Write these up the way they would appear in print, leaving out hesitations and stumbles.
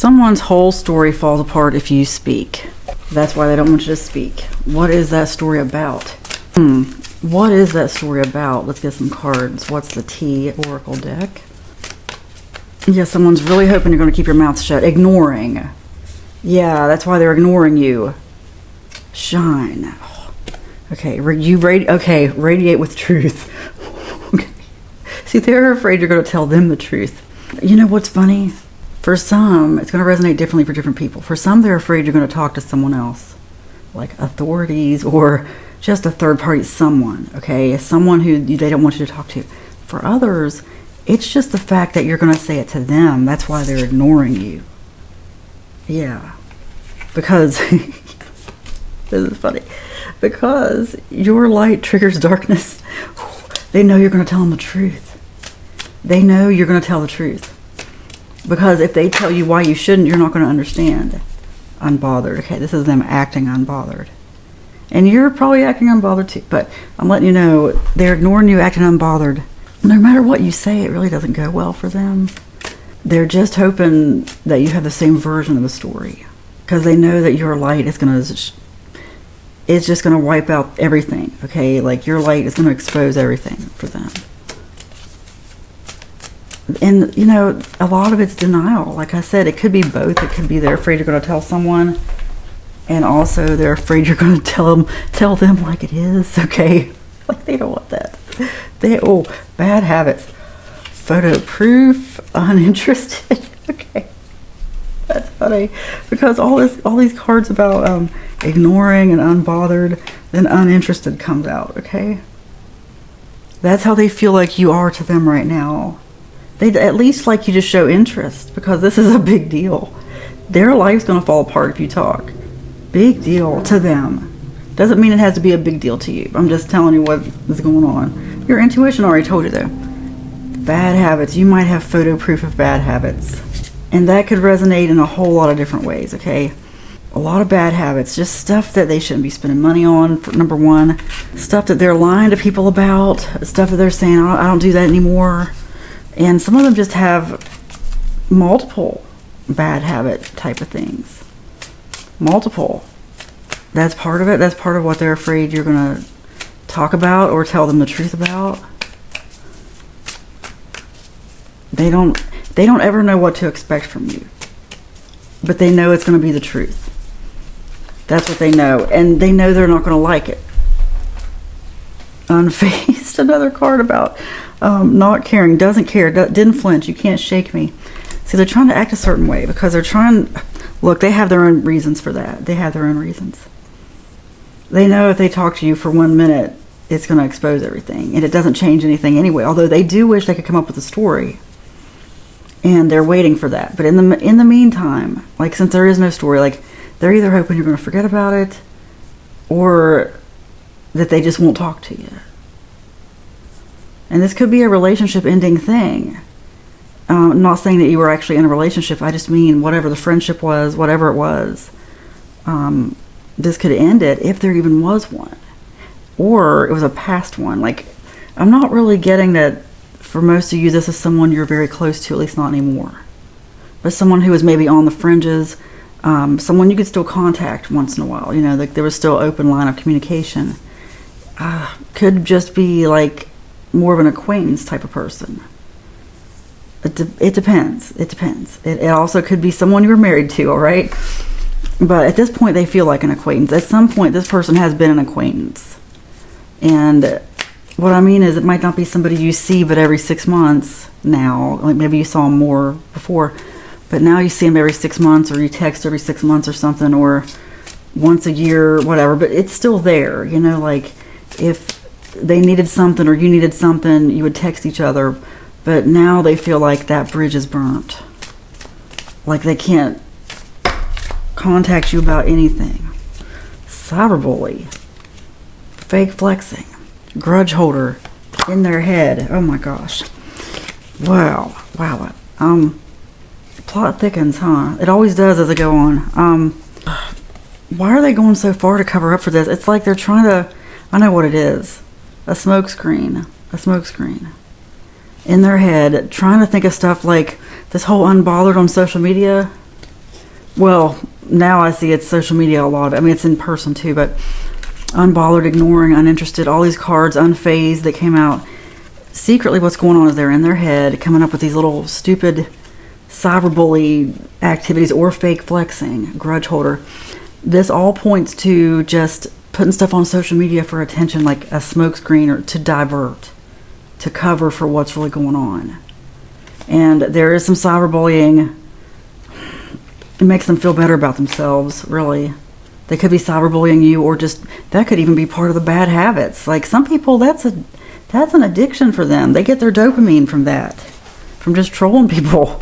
Someone's whole story falls apart if you speak. That's why they don't want you to speak. What is that story about? What is that story about? Let's get some cards. What's the T Oracle deck? Yeah, someone's really hoping you're going to keep your mouth shut. Ignoring. Yeah, that's why they're ignoring you. Shine. Okay, radiate with truth. Okay. See, they're afraid you're going to tell them the truth. You know what's funny? For some, it's going to resonate differently for different people. For some, they're afraid you're going to talk to someone else, like authorities or just a third party someone, okay? Someone who they don't want you to talk to. For others, it's just the fact that you're going to say it to them. That's why they're ignoring you. Yeah. Because, this is funny, because your light triggers darkness. They know you're going to tell them the truth. They know you're going to tell the truth. Because if they tell you why you shouldn't, you're not going to understand. Unbothered. Okay, this is them acting unbothered. And you're probably acting unbothered too. But I'm letting you know, they're ignoring you acting unbothered. No matter what you say, it really doesn't go well for them. They're just hoping that you have the same version of the story. Because they know that your light is going to... It's just going to wipe out everything. Okay, like your light is going to expose everything for them. And, you know, a lot of it's denial. Like I said, it could be both. It could be they're afraid you're going to tell someone. And also they're afraid you're going to tell them like it is. Okay? Like they don't want that. Bad habits. Photo proof. Uninterested. Okay. That's funny. Because all these cards about ignoring and unbothered, then uninterested comes out. Okay? That's how they feel like you are to them right now. They'd at least like you to show interest, because this is a big deal. Their life's going to fall apart if you talk. Big deal to them. Doesn't mean it has to be a big deal to you. I'm just telling you what is going on. Your intuition already told you though. Bad habits. You might have photo proof of bad habits. And that could resonate in a whole lot of different ways, okay? A lot of bad habits. Just stuff that they shouldn't be spending money on, for number one. Stuff that they're lying to people about. Stuff that they're saying, I don't do that anymore. And some of them just have multiple bad habit type of things. Multiple. That's part of it. That's part of what they're afraid you're going to talk about or tell them the truth about. They don't ever know what to expect from you. But they know it's going to be the truth. That's what they know. And they know they're not going to like it. Unfazed. Another card about not caring, doesn't care, didn't flinch, you can't shake me. See, they're trying to act a certain way because they're trying... Look, they have their own reasons for that. They have their own reasons. They know if they talk to you for 1 minute, it's going to expose everything. And it doesn't change anything anyway. Although they do wish they could come up with a story. And they're waiting for that. But in the meantime, like, since there is no story, like, they're either hoping you're going to forget about it, or that they just won't talk to you. And this could be a relationship ending thing. I'm not saying that you were actually in a relationship. I just mean whatever the friendship was, whatever it was. This could end it if there even was one. Or it was a past one. Like, I'm not really getting that for most of you this is someone you're very close to, at least not anymore. But someone who was maybe on the fringes. Someone you could still contact once in a while. You know, like there was still open line of communication. Could just be like more of an acquaintance type of person. It depends. It depends. It also could be someone you were married to, all right? But at this point, they feel like an acquaintance. At some point, this person has been an acquaintance. And what I mean is it might not be somebody you see but every 6 months now. Like maybe you saw them more before. But now you see them every 6 months, or you text every 6 months or something, or once a year, whatever. But it's still there, you know, like if they needed something or you needed something, you would text each other. But now they feel like that bridge is burnt. Like they can't contact you about anything. Cyberbully. Fake flexing. Grudge holder in their head. Oh my gosh. Wow. Wow. Plot thickens, huh? It always does as I go on. Why are they going so far to cover up for this? It's like they're trying to... I know what it is. A smoke screen. A smoke screen. In their head, trying to think of stuff like this whole unbothered on social media. well, now I see it's social media a lot. I mean, it's in person too, but unbothered, ignoring, uninterested, all these cards, unfazed, that came out. Secretly, what's going on is they're in their head coming up with these little stupid cyberbully activities or fake flexing, grudge holder. This all points to just putting stuff on social media for attention, like a smokescreen, or to divert, to cover for what's really going on. And there is some cyberbullying. It makes them feel better about themselves, really. They could be cyberbullying you, or just, that could even be part of the bad habits. Like some people, that's an addiction for them. They get their dopamine from that, from just trolling people.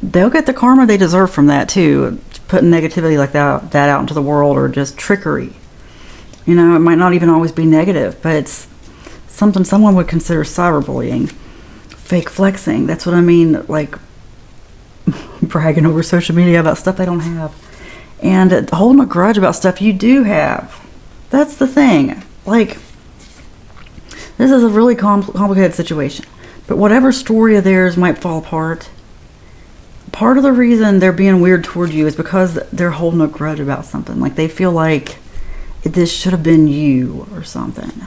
They'll get the karma they deserve from that too, putting negativity like that out into the world, or just trickery. You know, it might not even always be negative, but it's something someone would consider cyberbullying. Fake flexing, that's what I mean, like bragging over social media about stuff they don't have. And holding a grudge about stuff you do have. That's the thing. Like, this is a really complicated situation. But whatever story of theirs might fall apart, part of the reason they're being weird toward you is because they're holding a grudge about something. Like, they feel like this should have been you or something.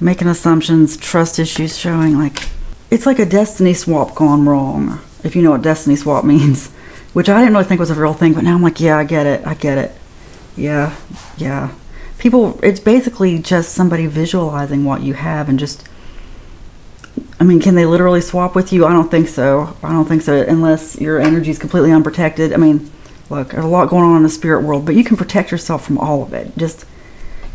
Making assumptions, trust issues showing. Like, it's like a destiny swap gone wrong, if you know what destiny swap means. Which I didn't really think was a real thing, but now I'm like, yeah, I get it. Yeah. People, it's basically just somebody visualizing what you have and just, I mean, can they literally swap with you? I don't think so, unless your energy is completely unprotected. I mean, look, there's a lot going on in the spirit world, but you can protect yourself from all of it. Just,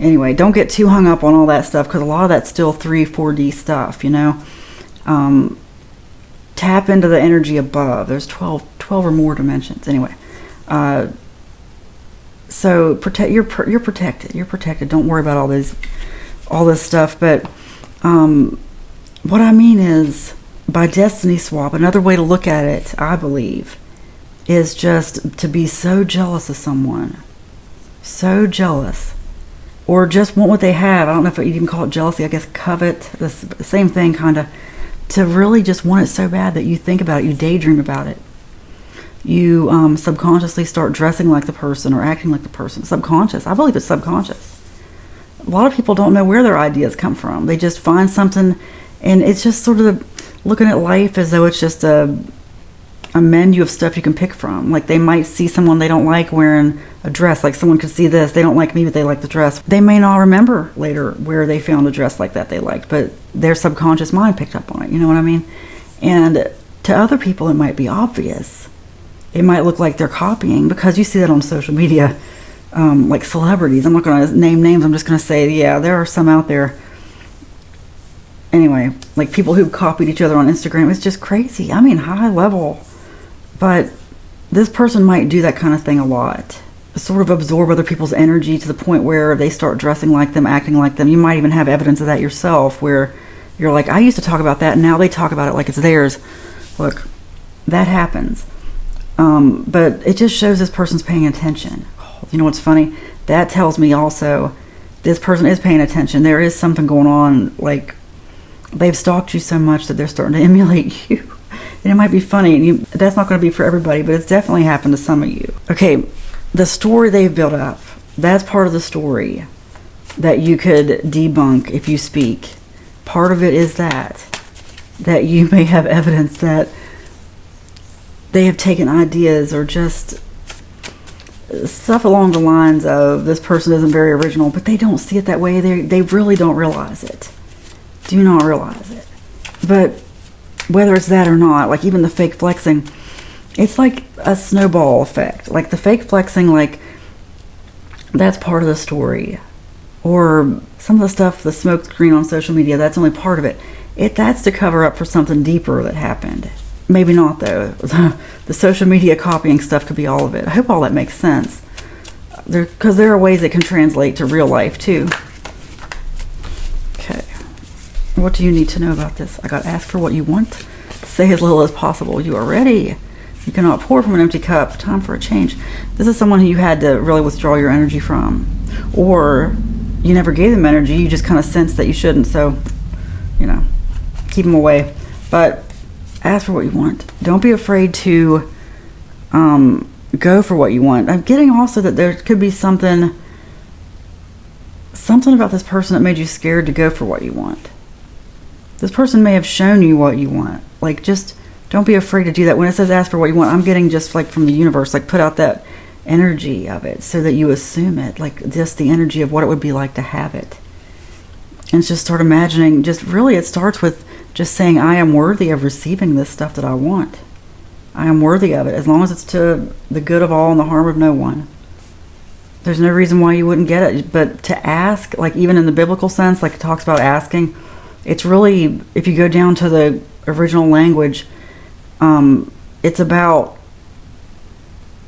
anyway, don't get too hung up on all that stuff, because a lot of that's still 3-4D stuff, you know. Tap into the energy above. There's 12 or more dimensions. Anyway, so you're protected. You're protected. Don't worry about all this stuff. But what I mean is, by destiny swap, another way to look at it, I believe, is just to be so jealous of someone, so jealous, or just want what they have. I don't know if you even call it jealousy. I guess covet, the same thing, kind of. To really just want it so bad that you think about it, you daydream about it. You subconsciously start dressing like the person or acting like the person. Subconscious. I believe it's subconscious. A lot of people don't know where their ideas come from. They just find something, and it's just sort of looking at life as though it's just a menu of stuff you can pick from. Like, they might see someone they don't like wearing a dress. Like, someone could see this. They don't like me, but they like the dress. They may not remember later where they found a dress like that they liked, but their subconscious mind picked up on it. You know what I mean? And to other people, it might be obvious. It might look like they're copying, because you see that on social media, like celebrities. I'm not going to name names. I'm just going to say, yeah, there are some out there. Anyway, like people who copied each other on Instagram. It's just crazy. I mean, high level. But this person might do that kind of thing a lot. Sort of absorb other people's energy to the point where they start dressing like them, acting like them. You might even have evidence of that yourself, where you're like, I used to talk about that, and now they talk about it like it's theirs. Look, that happens. But it just shows this person's paying attention. You know what's funny? That tells me also this person is paying attention. There is something going on. Like, they've stalked you so much that they're starting to emulate you. And it might be funny, and that's not going to be for everybody, but it's definitely happened to some of you. Okay, the story they've built up, that's part of the story that you could debunk if you speak. Part of it is that you may have evidence that they have taken ideas or just stuff along the lines of, this person isn't very original, but they don't see it that way. They really don't realize it. Do not realize it. But whether it's that or not, like even the fake flexing, it's like a snowball effect. Like the fake flexing, like, that's part of the story. Or some of the stuff, the smoke screen on social media, that's only part of it. That's to cover up for something deeper that happened. Maybe not, though. The social media copying stuff could be all of it. I hope all that makes sense. Because there are ways it can translate to real life, too. Okay. What do you need to know about this? I got to ask for what you want. Say as little as possible. You are ready. You cannot pour from an empty cup. Time for a change. This is someone who you had to really withdraw your energy from. Or you never gave them energy. You just kind of sensed that you shouldn't. So, keep them away. But ask for what you want. Don't be afraid to go for what you want. I'm getting also that there could be something about this person that made you scared to go for what you want. This person may have shown you what you want. Like, just don't be afraid to do that. When it says ask for what you want, I'm getting just like from the universe, like put out that energy of it so that you assume it, like just the energy of what it would be like to have it. And just start imagining, just really it starts with just saying, I am worthy of receiving this stuff that I want. I am worthy of it, as long as it's to the good of all and the harm of no one. There's no reason why you wouldn't get it. But to ask, like even in the biblical sense, like it talks about asking, it's really, if you go down to the original language, it's about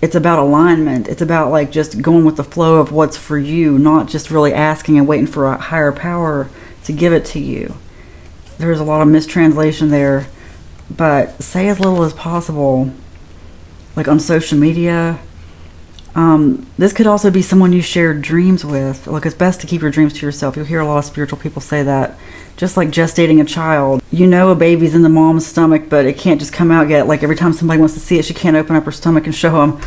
alignment. It's about like just going with the flow of what's for you, not just really asking and waiting for a higher power to give it to you. There's a lot of mistranslation there, but say as little as possible, like on social media. This could also be someone you shared dreams with. Look, it's best to keep your dreams to yourself. You'll hear a lot of spiritual people say that. Just like gestating a child. You know a baby's in the mom's stomach, but it can't just come out yet. Like every time somebody wants to see it, she can't open up her stomach and show them.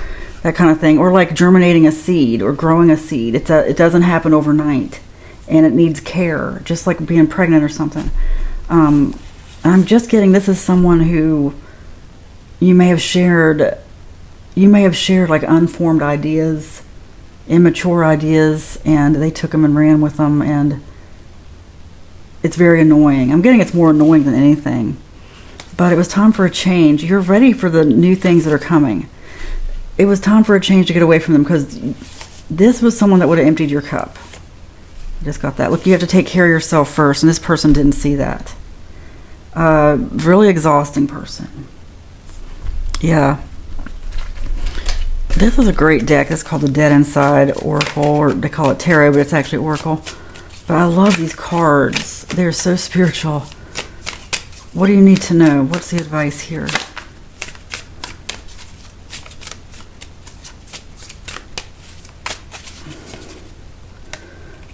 That kind of thing. Or like germinating a seed or growing a seed. It doesn't happen overnight. And it needs care. Just like being pregnant or something. I'm just getting, this is someone who you may have shared like unformed ideas, immature ideas, and they took them and ran with them, and it's very annoying. I'm getting it's more annoying than anything. But it was time for a change. You're ready for the new things that are coming. It was time for a change to get away from them, because this was someone that would have emptied your cup. I just got that. Look, you have to take care of yourself first, and this person didn't see that. Really exhausting person. Yeah. This is a great deck. It's called the Dead Inside Oracle, or they call it Tarot, but it's actually Oracle. But I love these cards. They're so spiritual. What do you need to know? What's the advice here?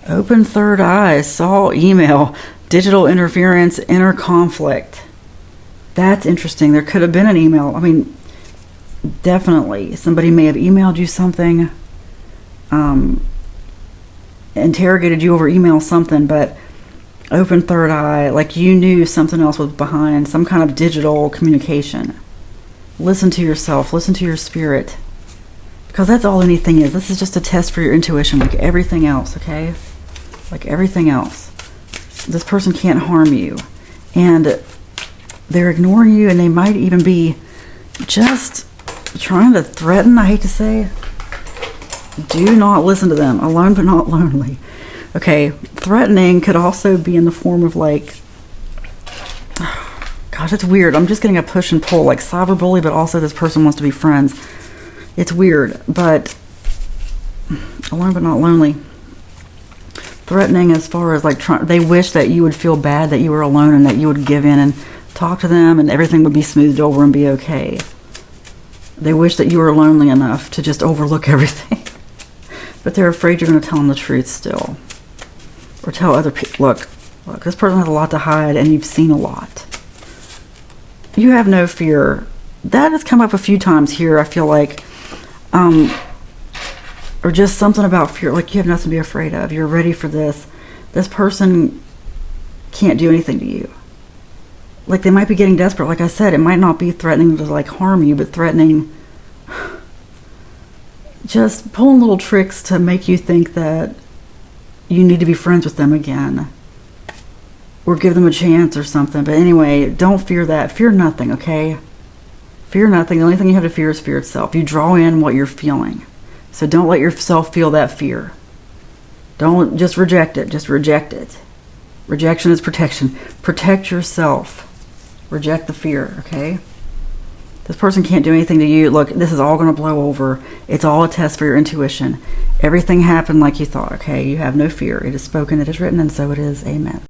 Open third eye, saw email, digital interference, inner conflict. That's interesting. There could have been an email. I mean, definitely. Somebody may have emailed you something, interrogated you over email something, but open third eye, like you knew something else was behind, some kind of digital communication. Listen to yourself. Listen to your spirit. Because that's all anything is. This is just a test for your intuition, like everything else, okay? Like everything else. This person can't harm you. And they're ignoring you, and they might even be just trying to threaten, I hate to say. Do not listen to them. Alone but not lonely. Okay, threatening could also be in the form of like, gosh, it's weird. I'm just getting a push and pull, like cyberbully, but also this person wants to be friends. It's weird, but alone but not lonely. Threatening as far as like they wish that you would feel bad that you were alone and that you would give in and talk to them and everything would be smoothed over and be okay. They wish that you were lonely enough to just overlook everything. But they're afraid you're going to tell them the truth still. Or tell other people, look, this person has a lot to hide and you've seen a lot. You have no fear. That has come up a few times here, I feel like. Or just something about fear, like you have nothing to be afraid of. You're ready for this. This person can't do anything to you. Like they might be getting desperate. Like I said, it might not be threatening to like harm you, but threatening, just pulling little tricks to make you think that you need to be friends with them again. Or give them a chance or something. But anyway, don't fear that. Fear nothing, okay? Fear nothing. The only thing you have to fear is fear itself. You draw in what you're feeling. So don't let yourself feel that fear. Don't just reject it. Just reject it. Rejection is protection. Protect yourself. Reject the fear, okay? This person can't do anything to you. Look, this is all going to blow over. It's all a test for your intuition. Everything happened like you thought, okay? You have no fear. It is spoken, it is written, and so it is. Amen.